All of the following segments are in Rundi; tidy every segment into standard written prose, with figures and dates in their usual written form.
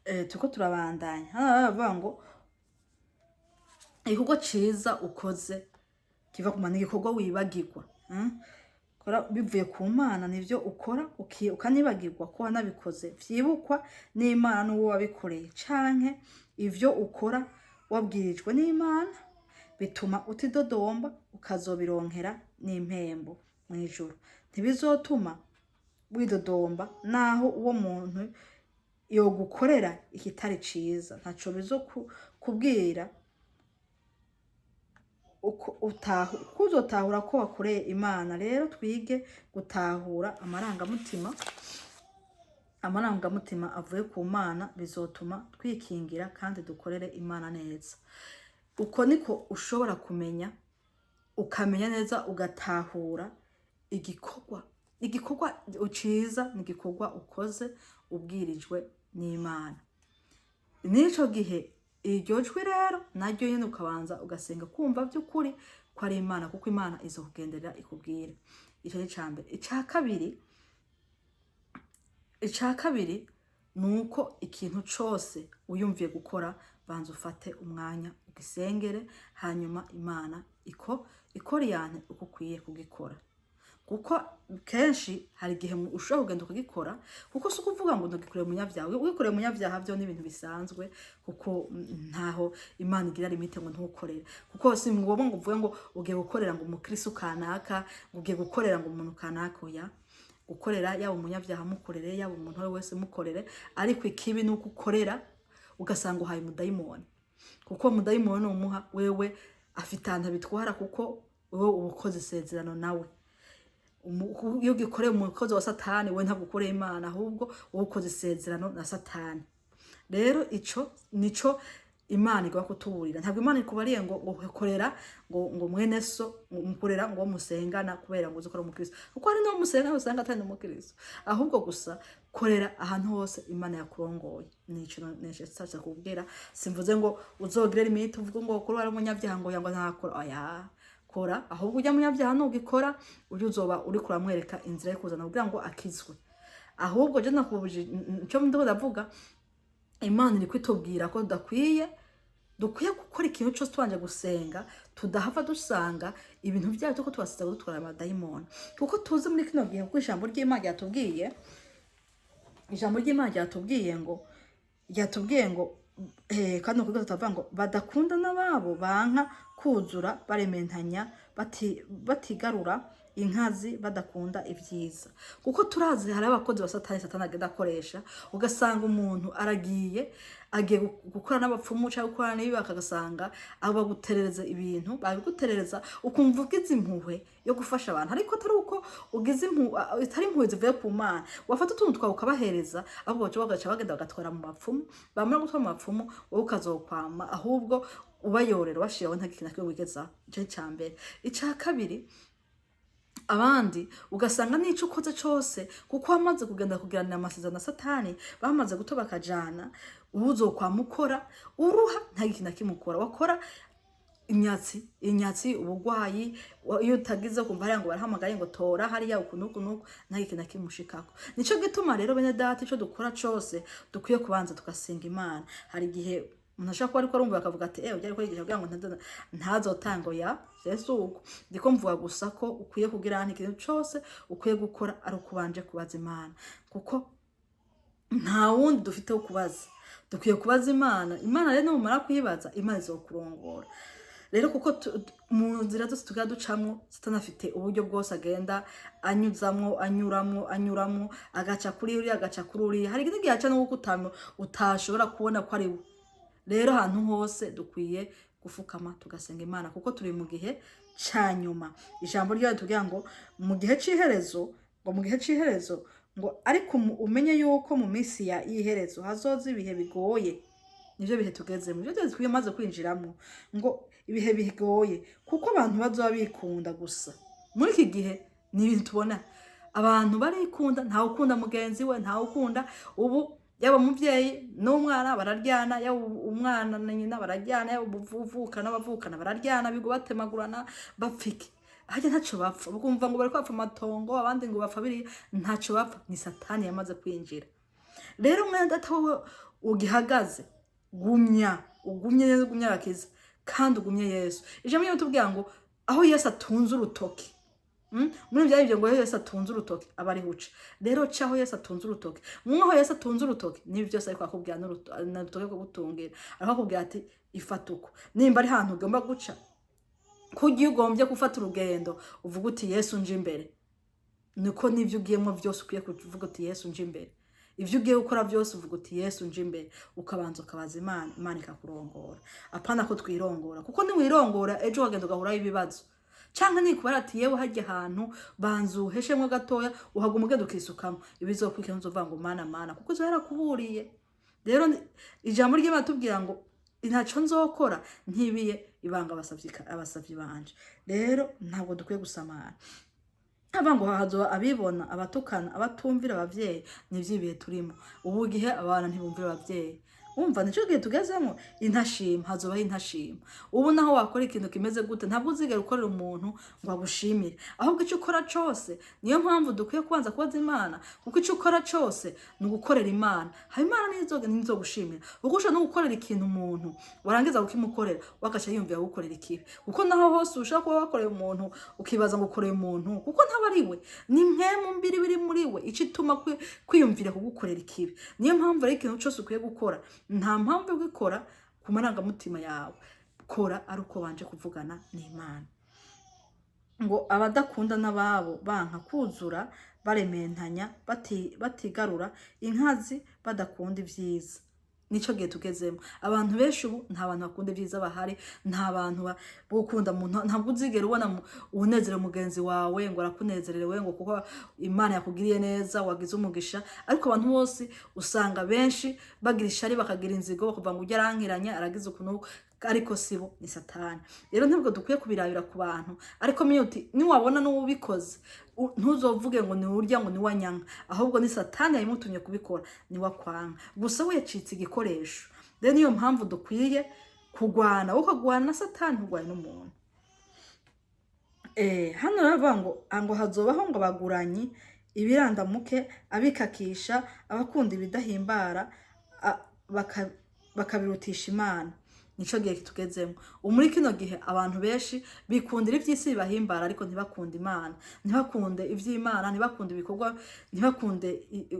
turiko turabandanya hano bavuga ngo igikorwa ciza ukoze kiva ku Mana, igikorwa wibagirwa kora bivuye ku Mana, nivyo ukora ukanibagirwa ko wanabikoze, vyibukwa n'Imana n'uwo wabikoreye, canke ivyo ukora wabwirijwe n'Imana bituma utidodomba ukazobironkera n'impembo mw'ijuru. Ntibizotuma widodomba naho uwo muntu yogukorera ikitari ciza, ntaco bizokubwira kuzotahura ko wakoreye Imana. Rero twige gutahura amarangamutima avuye ku Mana, bizotuma twikingira kandi dukorere Imana neza. Uko niko ushobora ukamenya neza, ugatahura igikorwa ciza ni igikorwa ukoze ubwirijwe n'Imana. Nico gihe iryo jwi rero naryo nyene ukabanza ugasenga kumva by'ukuri ko ari Imana, kuko Imana izokugenderera ikubwire. Ico ni cambere. Ica kabiri nuko ikintu cose uyumviye gukora banza ufate umwanya ugisengere, hanyuma Imana ikoriyane uko ukwiye kugikora. Kuko kenshi hari igihe ushobora kugenda ukagikora, kuko si ukuvuga ngo ntugikoreye umunyavyaha. Wikoreye umunyavyaha vyo ni ibintu bisanzwe, kuko ntaho Imana igira limite ngo ntukorere. Kuko si ngombwa ngo uvuge ngo ugiye gukorera ngo umukristo kanaka, ngo ugiye gukorera ngo umuntu kanaka. Oya, gukorera yaba umunyavyaha mukorere, yaba umuntu we wese mukorere, ariko ikibi ni uko ukorera ugasanga uhaye umudayimoni. Kuko umudayimoni umuha wewe afite ahantu abitwara, kuko wewe uba ukoze isezerano nawe. Iyo ugikoreye umukozi wa Satani, we ntabwo ukoreye Imana, ahubwo wowe ukoze isezerano na Satani. Rero ico nico Imana igwa kutuburira. Ntabwo Imana ikubariye ngo ukorera ngo mwene so, mukorera ngo musengana kubera ngo uzikora umukristo, kuko hari no musengana usanga atari umukristo. Ahubwo gusa korera ahantu hose Imana yakurongoye. Nico neshatse kubwira. Simvuze ngo uzogire limite uvuga ngo kuri ari umunyavyaha ngo yango ntakora. Oya, kora, ahubwo ujya munyavyaha nugikora uri uzoba uri kuramwereka inzira yo kuzana kugira ngo akizwe. Ahubwo je nakubuje ico ndiko ndavuga, Imana iri kwitubwira ko dukwiye gukora ikintu cyose twanje gusenga, tudahava dusanga ibintu byacu ko twasize gutwara amadayimoni. Kuko tuzi muri kino gihe ko ijambo ry'Imana ryatubwiye ngo kandi uko tutavuga ngo badakunda n'ababo banka kuzura barementanya batigarura inkazi, badakunda ibyiza. Kuko turazi hari abakozi ba Satani agenda akoresha, ugasanga umuntu agiye gukora n'abapfumu cyangwa gukora n'ibi, bakagasanga abo baguterereza ibintu, babiguterereza ukumva ugize impuhwe yo gufasha abantu, ariko atari uko ugize itari impuhwe zivuye ku Mana. Wafata utuntu twawe ukabahereza, ahubwo bagaca bagenda bagatwara mu bapfumu, bamara gutwara mu bapfumu wowe ukazokwama, ahubwo ubayorera bashiraho nta kintu nakyo wigeza. Ico cyambere. Ica kabiri, abandi ugasanga nico ukoze cyose, kuko wamaze kugenda kugiranira amasezerano na Satani, bamaze guto bakajana, uzokwamukora uruha nta kintu nakimukora. Wakora inyatsi ubugwayi, iyo utagize kumva hari ngo barahamagaye ngo tora hariya ukunuku nta kintu nakimushikako. Nico gituma rero bene data, ico dukora cyose dukwiye kubanza tugasenga Imana. Hari igihe umuntu ashaka ko ariko arumva bakavuga ati ujya kwigisha kugira ngo ntazotango ya Yesu. Ndiko mvuga gusa ko ukwiye kugira ikintu cyose ukwiye gukora ari ukubanje kubaza Imana, kuko nta wundi dufite wo kubaza. Dukwiye kubaza Imana. Imana rero numara kuyibaza, Imana izokurongora. Rero kuko mu nzira zose tuga ducamwo, Satani afite uburyo bwose agenda anyuramwo, agaca kuri uri, agaca kuri uri. Hari igihe aca no gukutamo utashobora kubona ko ari we. Rero ahantu hose dukwiye gufukama tugasenga Imana, kuko turi mu gihe canyuma. Ijambo ryayo tugira ngo mu gihe c'iherezo, ngo ariko umenye yuko mu minsi ya iherezo hazoza ibihe bigoye. Nivyo bihe tugezemo, nivyo dukwiye maze kwinjiramo, ngo ibihe bigoye, kuko abantu bazoba bikunda gusa. Muri iki gihe ni ibintu tubona abantu barikunda, ntawe ukunda mugenzi we, ntawe ukunda. Ubu yaba umuvyeyi n'umwana bararyana, yaba umwana na nyina bararyana, yaba n'abavukana bararyana, bigo batemagurana bapfike. Haje ntaco bapfa, ukumva ngo bariko bapfa amatongo, abandi ngo bapfa biri, ntaco bapfa. Ni Satani yamaze kwinjira. rero mwene data wowe ugihagaze ugumye neza, ugumye agakiza kandi ugumye Yesu. Ijambo ryo tubwira ngo aho Yesu atunze urutoki, muri bya byo ngo Yesu atunze urutoki aba ari huca. Rero caho Yesu atunze urutoki, mwaho Yesu atunze urutoki nibi byose ariko akubwira n'urutoki ko gutungira, ariko akubwira ati ifatuko nimba ari hantu ugomba guca kugiye ugombye gufata urugendo uvuga uti Yesu nje imbere, niko nivyo ugiyemo byose ukwiye kuvuga uti Yesu nje imbere. Ivyo ugiye gukora byose uvuga uti Yesu nje imbere, ukabanza ukabaza Imana ikakurongora. Apana ko twirongora, kuko niwirongora ejo wagenda ugahura ibibazo. Canke nikubara ati yewe hajye ahantu banzuheshemwe gatoya uhaguma ugenda ukisukamo, ibizokwikira nzovuga ngo mana kuko zo yarakuburiye. Rero ijambo ry'Imana tubwira ngo ntaco nzokora ntibiye ibanga abasavyi banje. Rero ntabwo dukwiye gusamara. Abango hazo abibona, abatukana, abatumvira abavyeyi, nivyibihe turimo. Ubu gihe abana ntibumvira abavyeyi. Umva nico gihe tugezemo, intashima hazobaho intashima. Ubu naho wakora ikintu kimeze gute ntabwo uzigera ukorera umuntu ngo agushimire, ahubwo icyo ukora cyose. Niyo mpamvu dukwiye kubanza kubaza Imana, kuko icyo ukora cyose ni ugukorera Imana. Imana nizo gushimira. Kuko ushobora no gukorera ikintu umuntu warangiza ukimukorera wakaca yumvira gukorera ikibi, kuko naho hose ushaka kuba wakoreye umuntu ukibaza ngo ukoreye umuntu kuko ntaba ari we, ni mpemu mbiri biri muri we icituma kwiyumvira kugukorera ikibi. Niyo mpamvu ari ikintu cyose ukwiye gukora, nta mpamvu yo gukora ku marangamutima yawe, kora ari uko banje kuvugana n'Imana. Ngo abadakunda n'ababo banka kuzura barementanya batigarura inkazi badakunda ivyiza. Nico gihe tugezemo. Abantu benshi ubu nta bantu bakunda ivyiza bahari, nta bantu bukunda umuntu, ntabwo uzigera ubona unezere mugenzi wawe ngo arakunezerewe ngo kuko Imana yakugiriye neza wagize umugisha. Ariko abantu bose usanga benshi bagira ishari bakagira inzigo bakuvuga ngo ujya arankiranya aragize ukuntu, ariko sibo ni Satani. Rero ntabwo dukwiye kubirabira ku bantu, ariko menye uti niwabona n'ubikoze ntuzovuge ngo ni urya ngo ni wanyanga, ahubwo ni Satani yamutumye kubikora, ni wakwanga. Gusa we yacitse igikoresho. Rero niyo mpamvu dukwiye kugwana, ukagwana na Satani ugwana n'umuntu. Hano ravuga ngo hazobaho ngo baguranyi ibirandamuke, abikakisha, abakunda ibidahimbara, bakabirutisha Imana. Nico gihe kitugezemo. Muri kino gihe abantu benshi bikundira ivy'isi bibahimbara ariko ntibakunde Imana, ntibakunde ivy'Imana, ntibakunde ibikorwa, ntibakunde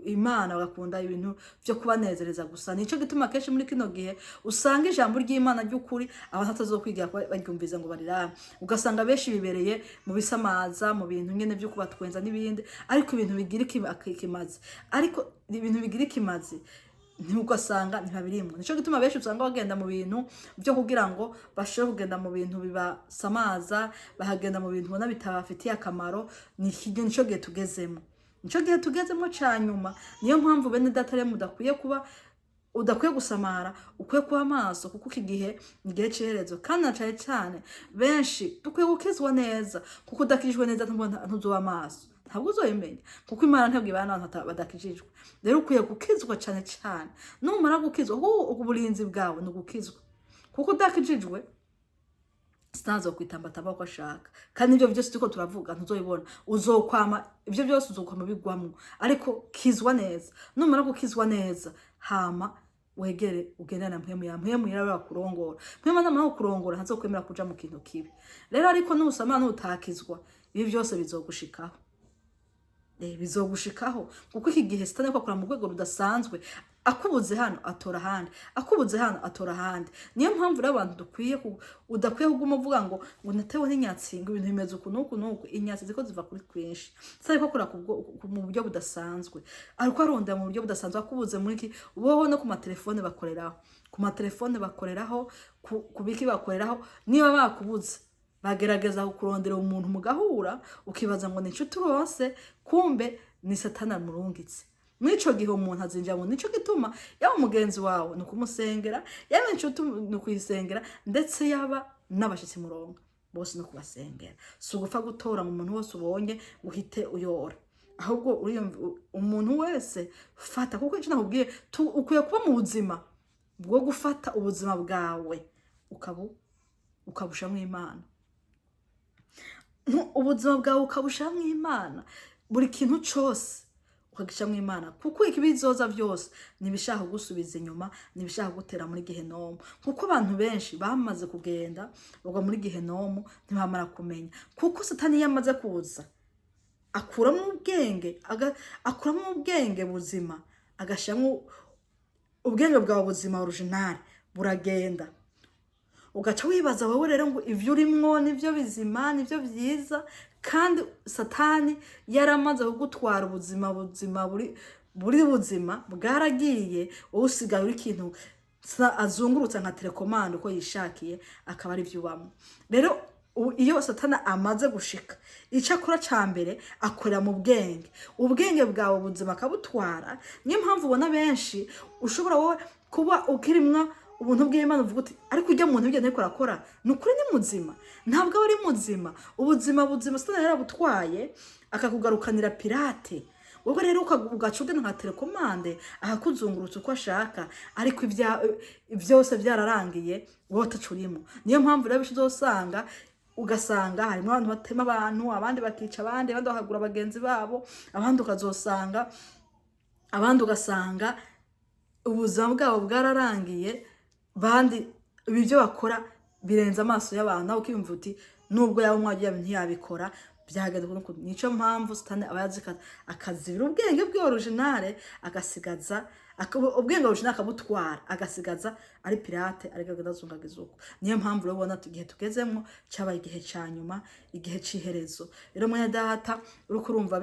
Imana, bagakunda ibintu byo kubanezereza gusa. Nico gituma kenshi muri kino gihe usanga ijambo ry'Imana ry'ukuri abantu atazokwigira baryumviza ngo barirame. Ugasanga benshi bibereye mu bisamaza, mu bintu nyene byo kubatwenza n'ibindi, ariko ibintu bigira ikimazi, ariko ibintu bigira ikimazi ntugasanga ntibabirimwe. Nico gituma benshi usanga bagenda mu bintu byo kugira ngo bashobore kugenda mu bintu bibasamaza, bahagenda mu bintu bona bitabafitiye akamaro. Nico gihe tugezemo, nico gihe tugezemo cyanyuma. Niyo mpamvu bene datare udakwiye gusamara, ukwiye kuba amaso, kuko iki gihe ngiye cerezo. Kandi nacaye cyane benshi dukwiye gukizwa neza, kuko udakijwe neza ntuzoba amaso, ntabwo uzoyimenya, kuko Imana ntabwo ibana n'abantu badakijijwe. Rero ukwiye gukizwa cyane cyane. Numara gukizwa, uburinzi bwawe ni ugukizwa, kuko udakijijwe sinazo kwitambataba ko ashaka. Kandi ibyo byose tuko turavuga ntuzoyibona, uzokwama ibyo byose uzokwama bigwamwo. Ariko kizwa neza. Numara gukizwa neza, hama wegere ugendana mpemu yaraba kurongora. Mpemu namara kurongora ntazokwemera kuja mu kintu kibi. Rero ariko nusama nutakizwa, ibi byose bizogushikaho. Bizogushikaho, kuko iki gihe Satani akora mu rwego rudasanzwe. Akubuze hano atora handi, akubuze hano atora handi. Niyo mpamvu rero abantu udakwiye kuguma uvuga ngo natewe n'inyatsi, ngo ibintu bimeze uku. Inyatsi ziko ziva kuri kwinshi. Satani akora mu buryo budasanzwe, ariko arondera mu buryo budasanzwe. Akubuze muri iki ubaho no ku matelefone bakoreraho, ku matelefone bakoreraho, kubiki bakoreraho. Niba bakubuze bagerageza kurondera umuntu mugahura, ukibaza ngo ni inshuti rwose, kumbe ni Satani amurungitse. Mwico gihe umuntu azinjira mu nico gituma yaba umugenzi wawe no kumusengera, yaba inshuti no kuyisengera, ndetse yaba n'abashitsi murongo bose no kubasengera. Si ugupfa gutora mu muntu wose ubonye uhite uyora, ahubwo umuntu wese fata, kuko icyo nakubwiye ukwiye kuba mu buzima bwo gufata ubuzima bwawe ukabushamwe Imana. Ubuzima bwawe ukabushamwe Imana, buri kintu cyose ukagishamwo Imana, kuko ikibizoza byose nibishaka gusubiza inyuma, nibishaka gutera muri gehenomu. Kuko abantu benshi bamaze kugenda bagwa muri gehenomu ntibamara kumenya, kuko Satani yamaze kuza akuramo ubwenge buzima, agashyiramo ubwenge bwawe buzima original buragenda, ugaca wibaza wowe rero ngo ivyo urimwo nivyo bizima, nivyo byiza, kandi Satani yaramaze kugutwara ubuzima buri buzima bwaragiye, wowe usigaye uri ikintu azungurutsa nka telekomande uko yishakiye, akaba ari vyubamo. Rero iyo Satani amaze gushika, ico akora ca mbere akorera mu ubwenge bwawe buzima akabutwara. Niyo mpamvu ubona benshi ushobora wowe kuba ukirimwa ubuntu bw'Imana uvuga uti ariko ujya muntu bigenda ariko arakora nukuri ni muzima, ntabwo aba ari muzima. Ubuzima Satani yarabutwaye akakugarukanira pirate, wowe rero ugaca ugenda nka telekomande akakuzungurutsa uko ashaka, ariko byose byararangiye wowe utacurimo. Niyo mpamvu rero uzosanga ugasanga harimo abantu batema abantu, abandi bakica abandi bakagura bagenzi babo, abandi ugasanga ubuzima bwabo bwararangiye, bandi ibyo bakora birenze amaso y'abantu, nawe ukiyumva uti nubwo yaba umwagiye ntiyabikora byagenda kuko nico mpamvu Satani abayazi akazibira ubwenge bwe original, agasigaza ubwenge original akabutwara, agasigaza ari pirate, ari gazungagiza uko. Niyo mpamvu rero ubona igihe tugezemo cyabaye igihe cya nyuma, igihe ciherezo. Rero mwene data uri kurumva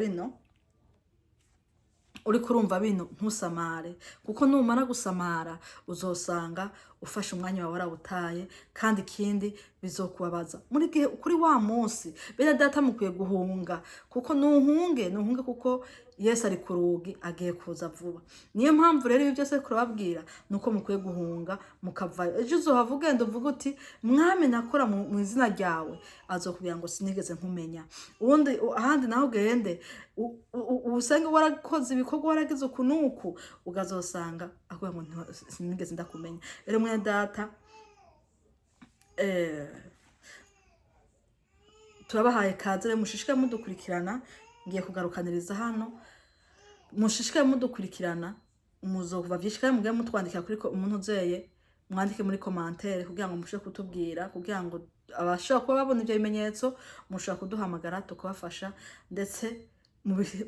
bino ntusamare, kuko numara gusamara uzosanga ufashe umwanya wawe warawutaye, kandi ikindi bizokubabaza muri gihe kuri wa munsi. Bene data mukwiye guhunga, kuko nuhunge kuko Yesu ari ku rugi agiye kuza vuba. Niyo mpamvu rero ibi byose kurababwira nuko mukwiye guhunga mukavayo. Ejo uzohava ugenda uvuga uti mwami nakora mu izina ryawe, azokubwira ngo sinigeze nkumenya. Ubundi ahandi naho ugende usenge warakoze ibikorwa waragize ukunuku, ugazosanga akubwira ngo sinigeze ndakumenya. Rero mwene data turabahaye kaze, mushishikaye mudukurikirana. Ngiye kugarukaniriza hano, mushishikaye mudukurikirana, muzova vyishikaye mugiye mutwandika kuri umuntu uzeye, mwandike muri commentaire kugira ngo mushe kutubwira, kugira ngo abashaka kuba babona ibyo bimenyetso mushaka kuduhamagara tukabafasha, ndetse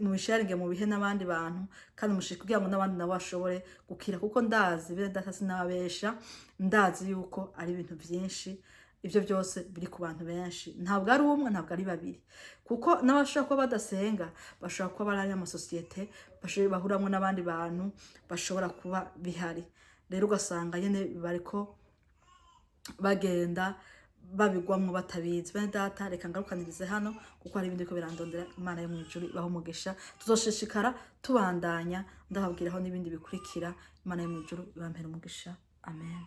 mubisharinge mu bihe n'abandi bantu, kandi mushike kugira ngo n'abandi nabo bashobore gukira, kuko ndazi bene data sinababesha, ndazi yuko ari ibintu byinshi. Ibyo byose biri ku bantu benshi, ntabwo ari umwe, ntabwo ari babiri, kuko n'abashaka kuba badasenga bashobora kuba bari amasosiyete, bahuramwe n'abandi bantu bashobora kuba bihari. Rero ugasanga nyene bariko bagenda babigwamwo batabizi. Bene data reka ngarukanirize hano, kuko hari ibindi ko birandondera. Imana yo mu ijuru ibaho umugisha, tuzoshishikara tubandanya ndababwiraho n'ibindi bikurikira. Imana yo mu ijuru ibampera umugisha. Amen.